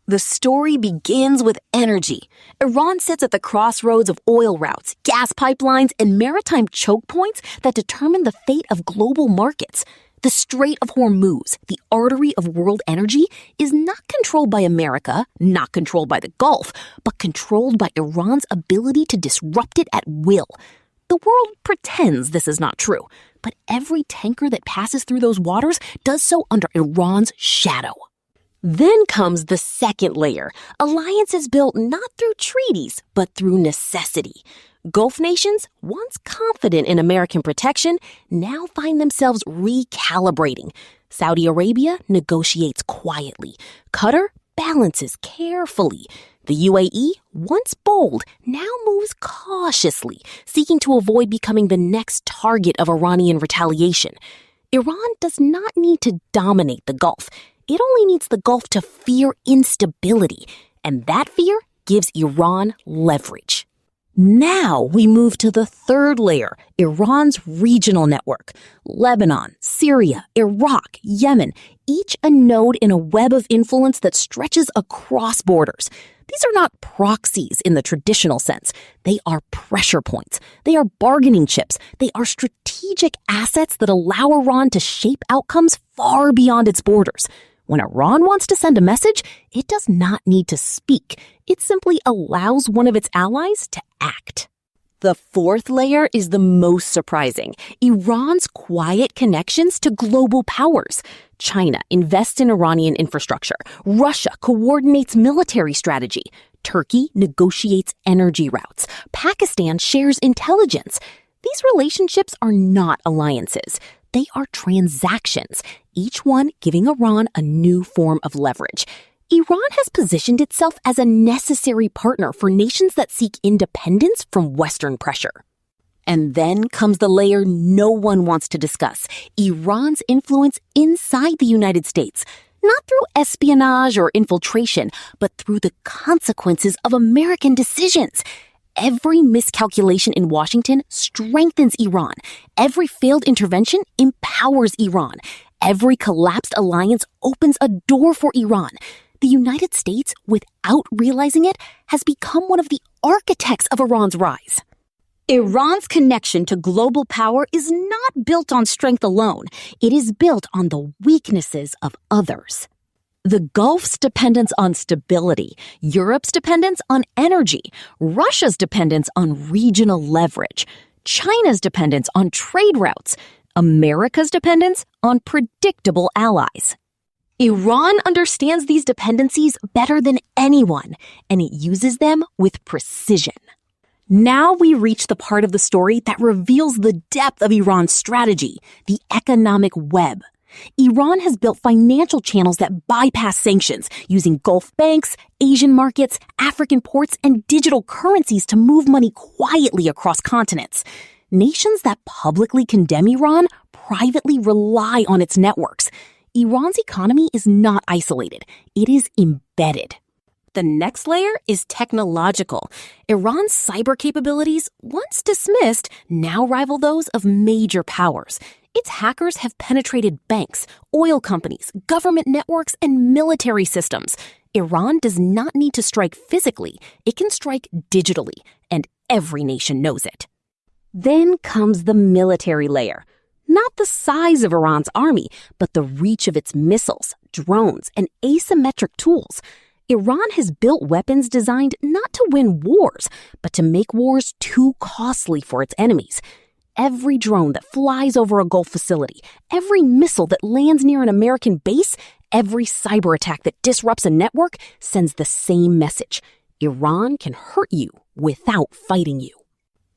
The story begins with energy. Iran sits at the crossroads of oil routes, gas pipelines, and maritime choke points that determine the fate of global markets. The Strait of Hormuz, the artery of world energy, is not controlled by America, not controlled by the Gulf, but controlled by Iran's ability to disrupt it at will. The world pretends this is not true, but every tanker that passes through those waters does so under Iran's shadow. Then comes the second layer, alliances built not through treaties, but through necessity. Gulf nations, once confident in American protection, now find themselves recalibrating. Saudi Arabia negotiates quietly. Qatar balances carefully. The UAE, once bold, now moves cautiously, seeking to avoid becoming the next target of Iranian retaliation. Iran does not need to dominate the Gulf. It only needs the Gulf to fear instability, and that fear gives Iran leverage. Now we move to the third layer, Iran's regional network. Lebanon, Syria, Iraq, Yemen, each a node in a web of influence that stretches across borders. These are not proxies in the traditional sense. They are pressure points. They are bargaining chips. They are strategic assets that allow Iran to shape outcomes far beyond its borders. When Iran wants to send a message, it does not need to speak. It simply allows one of its allies to act. The fourth layer is the most surprising, Iran's quiet connections to global powers. China invests in Iranian infrastructure. Russia coordinates military strategy. Turkey negotiates energy routes. Pakistan shares intelligence. These relationships are not alliances. They are transactions, each one giving Iran a new form of leverage. Iran has positioned itself as a necessary partner for nations that seek independence from Western pressure. And then comes the layer no one wants to discuss, Iran's influence inside the United States. Not through espionage or infiltration, but through the consequences of American decisions. Every miscalculation in Washington strengthens Iran. Every failed intervention empowers Iran. Every collapsed alliance opens a door for Iran. The United States, without realizing it, has become one of the architects of Iran's rise. Iran's connection to global power is not built on strength alone. It is built on the weaknesses of others. The Gulf's dependence on stability, Europe's dependence on energy, Russia's dependence on regional leverage, China's dependence on trade routes, America's dependence on predictable allies. Iran understands these dependencies better than anyone, and it uses them with precision. Now we reach the part of the story that reveals the depth of Iran's strategy, the economic web. Iran has built financial channels that bypass sanctions, using Gulf banks, Asian markets, African ports, and digital currencies to move money quietly across continents. Nations that publicly condemn Iran privately rely on its networks. Iran's economy is not isolated. It is embedded. The next layer is technological. Iran's cyber capabilities, once dismissed, now rival those of major powers. Its hackers have penetrated banks, oil companies, government networks, and military systems. Iran does not need to strike physically. It can strike digitally, and every nation knows it. Then comes the military layer. Not the size of Iran's army, but the reach of its missiles, drones, and asymmetric tools. Iran has built weapons designed not to win wars, but to make wars too costly for its enemies. Every drone that flies over a Gulf facility, every missile that lands near an American base, every cyber attack that disrupts a network sends the same message. Iran can hurt you without fighting you.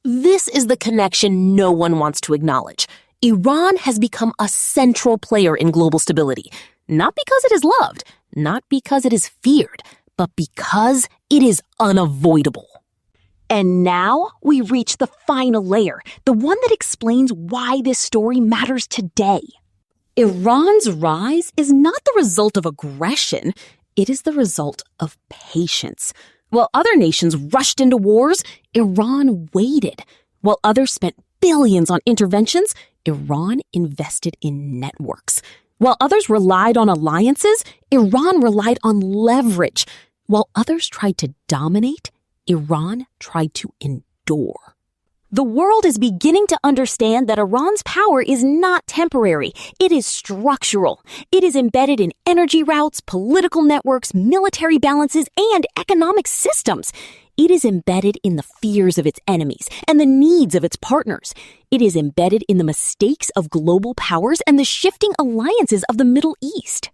This is the connection no one wants to acknowledge. Iran has become a central player in global stability, not because it is loved, not because it is feared, but because it is unavoidable. And now we reach the final layer, the one that explains why this story matters today. Iran's rise is not the result of aggression. It is the result of patience. While other nations rushed into wars, Iran waited. While others spent billions on interventions, Iran invested in networks. While others relied on alliances, Iran relied on leverage. While others tried to dominate, Iran tried to endure. The world is beginning to understand that Iran's power is not temporary. It is structural. It is embedded in energy routes, political networks, military balances, and economic systems. It is embedded in the fears of its enemies and the needs of its partners. It is embedded in the mistakes of global powers and the shifting alliances of the Middle East.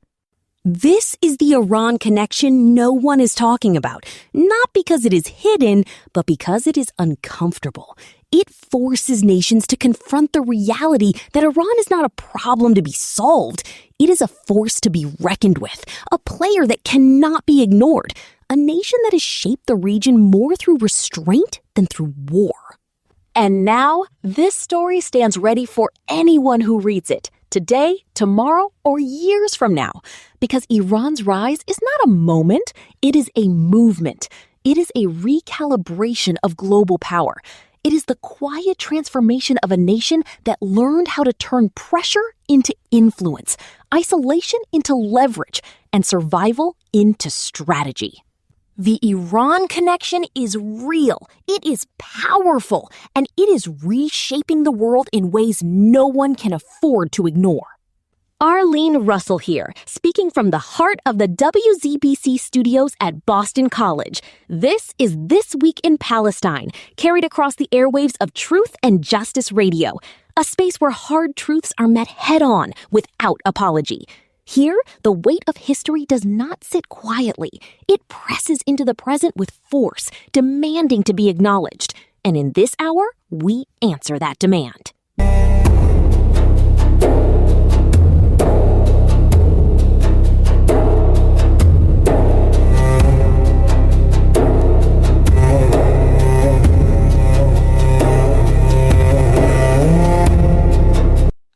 This is the Iran connection no one is talking about, not because it is hidden, but because it is uncomfortable. It forces nations to confront the reality that Iran is not a problem to be solved. It is a force to be reckoned with, a player that cannot be ignored, a nation that has shaped the region more through restraint than through war. And now, this story stands ready for anyone who reads it, today, tomorrow, or years from now. Because Iran's rise is not a moment, it is a movement. It is a recalibration of global power. It is the quiet transformation of a nation that learned how to turn pressure into influence, isolation into leverage, and survival into strategy. The Iran connection is real, it is powerful, and it is reshaping the world in ways no one can afford to ignore. Arlene Russell here, speaking from the heart of the WZBC studios at Boston College. This is This Week in Palestine, carried across the airwaves of Truth and Justice Radio, a space where hard truths are met head-on without apology. Here, the weight of history does not sit quietly. It presses into the present with force, demanding to be acknowledged. And in this hour, we answer that demand.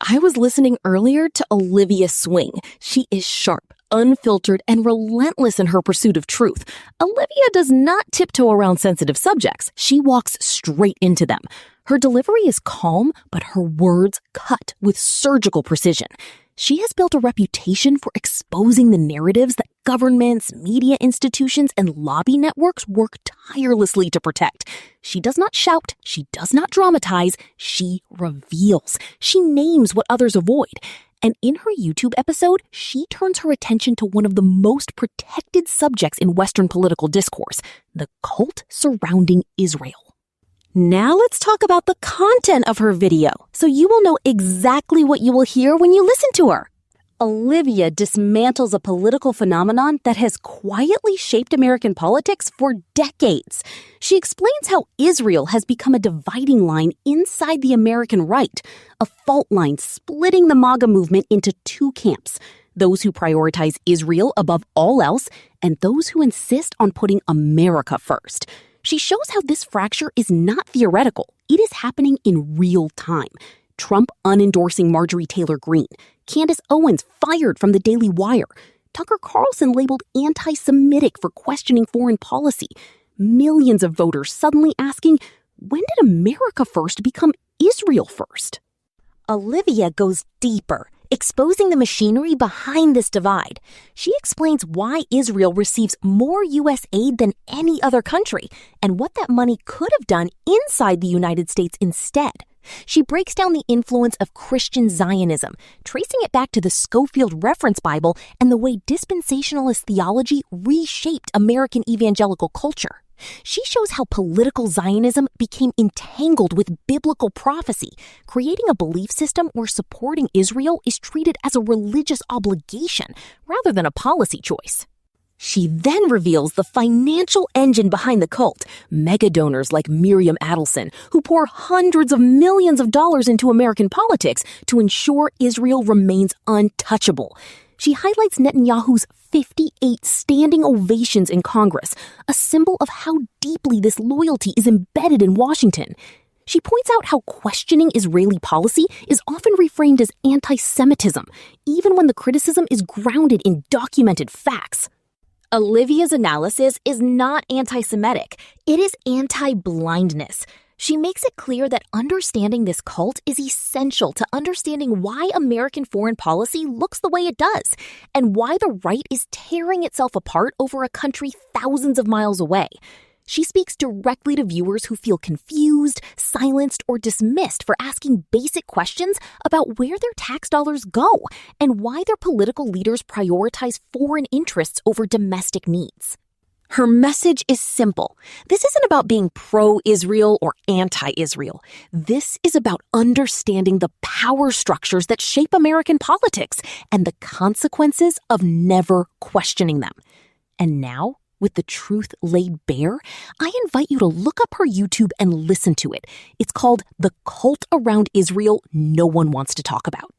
I was listening earlier to Olivia Swing. She is sharp, unfiltered, and relentless in her pursuit of truth. Olivia does not tiptoe around sensitive subjects. She walks straight into them. Her delivery is calm, but her words cut with surgical precision. She has built a reputation for exposing the narratives that governments, media institutions, and lobby networks work tirelessly to protect. She does not shout, she does not dramatize, she reveals. She names what others avoid. And in her YouTube episode, she turns her attention to one of the most protected subjects in Western political discourse, the cult surrounding Israel. Now let's talk about the content of her video, so you will know exactly what you will hear when you listen to her. Olivia dismantles a political phenomenon that has quietly shaped American politics for decades. She explains how Israel has become a dividing line inside the American right, a fault line splitting the MAGA movement into two camps, those who prioritize Israel above all else and those who insist on putting America first. She shows how this fracture is not theoretical. It is happening in real time. Trump unendorsing Marjorie Taylor Greene, Candace Owens fired from the Daily Wire, Tucker Carlson labeled anti-Semitic for questioning foreign policy, millions of voters suddenly asking, when did America first become Israel first? Olivia goes deeper, exposing the machinery behind this divide. She explains why Israel receives more U.S. aid than any other country, and what that money could have done inside the United States instead. She breaks down the influence of Christian Zionism, tracing it back to the Scofield Reference Bible and the way dispensationalist theology reshaped American evangelical culture. She shows how political Zionism became entangled with biblical prophecy, creating a belief system where supporting Israel is treated as a religious obligation rather than a policy choice. She then reveals the financial engine behind the cult, mega donors like Miriam Adelson, who pour hundreds of millions of dollars into American politics to ensure Israel remains untouchable. She highlights Netanyahu's 58 standing ovations in Congress, a symbol of how deeply this loyalty is embedded in Washington. She points out how questioning Israeli policy is often reframed as anti-Semitism, even when the criticism is grounded in documented facts. Olivia's analysis is not anti-Semitic. It is anti-blindness. She makes it clear that understanding this cult is essential to understanding why American foreign policy looks the way it does, and why the right is tearing itself apart over a country thousands of miles away. She speaks directly to viewers who feel confused, silenced, or dismissed for asking basic questions about where their tax dollars go and why their political leaders prioritize foreign interests over domestic needs. Her message is simple. This isn't about being pro-Israel or anti-Israel. This is about understanding the power structures that shape American politics and the consequences of never questioning them. And now, with the truth laid bare, I invite you to look up her YouTube and listen to it. It's called The Cult Around Israel No One Wants to Talk About.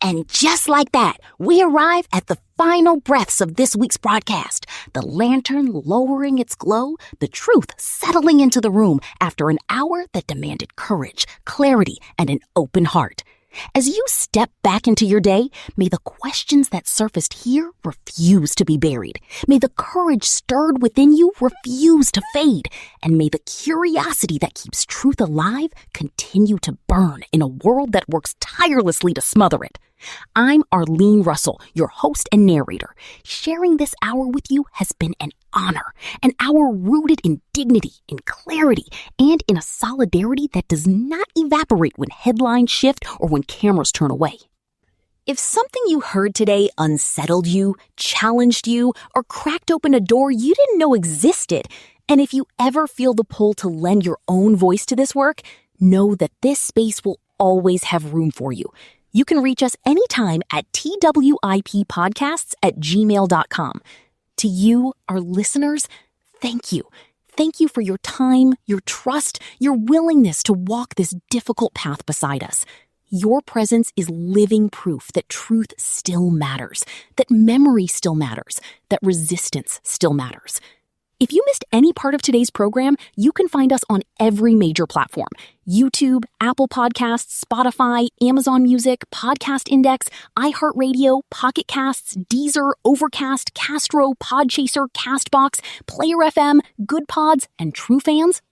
And just like that, we arrive at the final breaths of this week's broadcast. The lantern lowering its glow, the truth settling into the room after an hour that demanded courage, clarity, and an open heart. As you step back into your day, may the questions that surfaced here refuse to be buried. May the courage stirred within you refuse to fade. And may the curiosity that keeps truth alive continue to burn in a world that works tirelessly to smother it. I'm Arlene Russell, your host and narrator. Sharing this hour with you has been an honor, an hour rooted in dignity, in clarity, and in a solidarity that does not evaporate when headlines shift or when cameras turn away. If something you heard today unsettled you, challenged you, or cracked open a door you didn't know existed, and if you ever feel the pull to lend your own voice to this work, know that this space will always have room for you. You can reach us anytime at twippodcasts@gmail.com. To you, our listeners, thank you. Thank you for your time, your trust, your willingness to walk this difficult path beside us. Your presence is living proof that truth still matters, that memory still matters, that resistance still matters. If you missed any part of today's program, you can find us on every major platform: YouTube, Apple Podcasts, Spotify, Amazon Music, Podcast Index, iHeartRadio, Pocket Casts, Deezer, Overcast, Castro, Podchaser, Castbox, Player FM, Good Pods, and True Fans.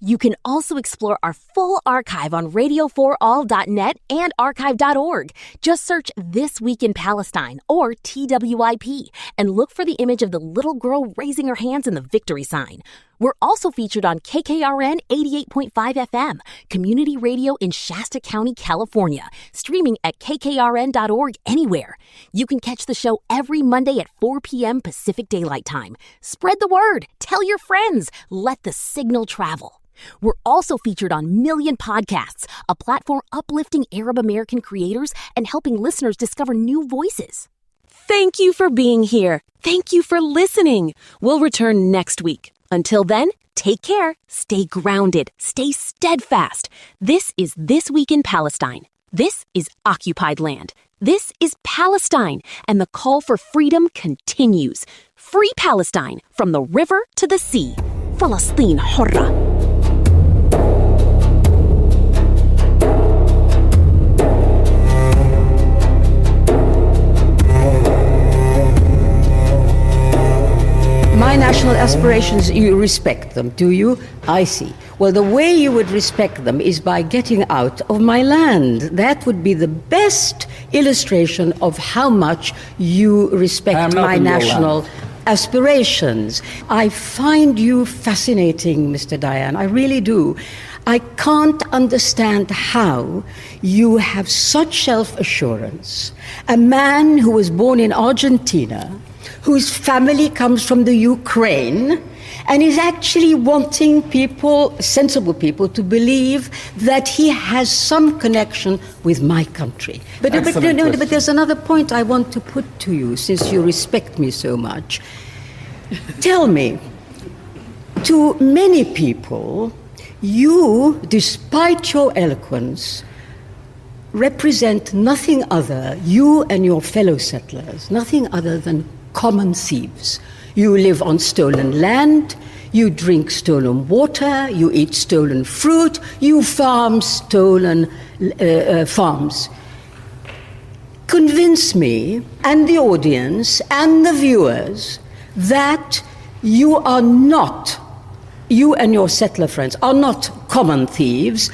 You can also explore our full archive on radio4all.net and archive.org. Just search This Week in Palestine, or TWIP, and look for the image of the little girl raising her hands in the victory sign. We're also featured on KKRN 88.5 FM, community radio in Shasta County, California, streaming at kkrn.org anywhere. You can catch the show every Monday at 4 p.m. Pacific Daylight Time. Spread the word. Tell your friends. Let the signal travel. We're also featured on Million Podcasts, a platform uplifting Arab American creators and helping listeners discover new voices. Thank you for being here. Thank you for listening. We'll return next week. Until then, take care, stay grounded, stay steadfast. This is This Week in Palestine. This is occupied land. This is Palestine, and the call for freedom continues. Free Palestine, from the river to the sea. Falastin Hurra. My national aspirations, you respect them, do you? I see. Well, the way you would respect them is by getting out of my land. That would be the best illustration of how much you respect my national aspirations. I find you fascinating, Mr. Dayan. I really do. I can't understand how you have such self-assurance. A man who was born in Argentina, whose family comes from the Ukraine, and is actually wanting people, sensible people, to believe that he has some connection with my country. But there's another point I want to put to you, since you respect me so much. Tell me, to many people, you, despite your eloquence, represent nothing other, you and your fellow settlers, nothing other than common thieves. You live on stolen land, you drink stolen water, you eat stolen fruit, you farm stolen farms. Convince me, and the audience, and the viewers, that you are not, you and your settler friends, are not common thieves.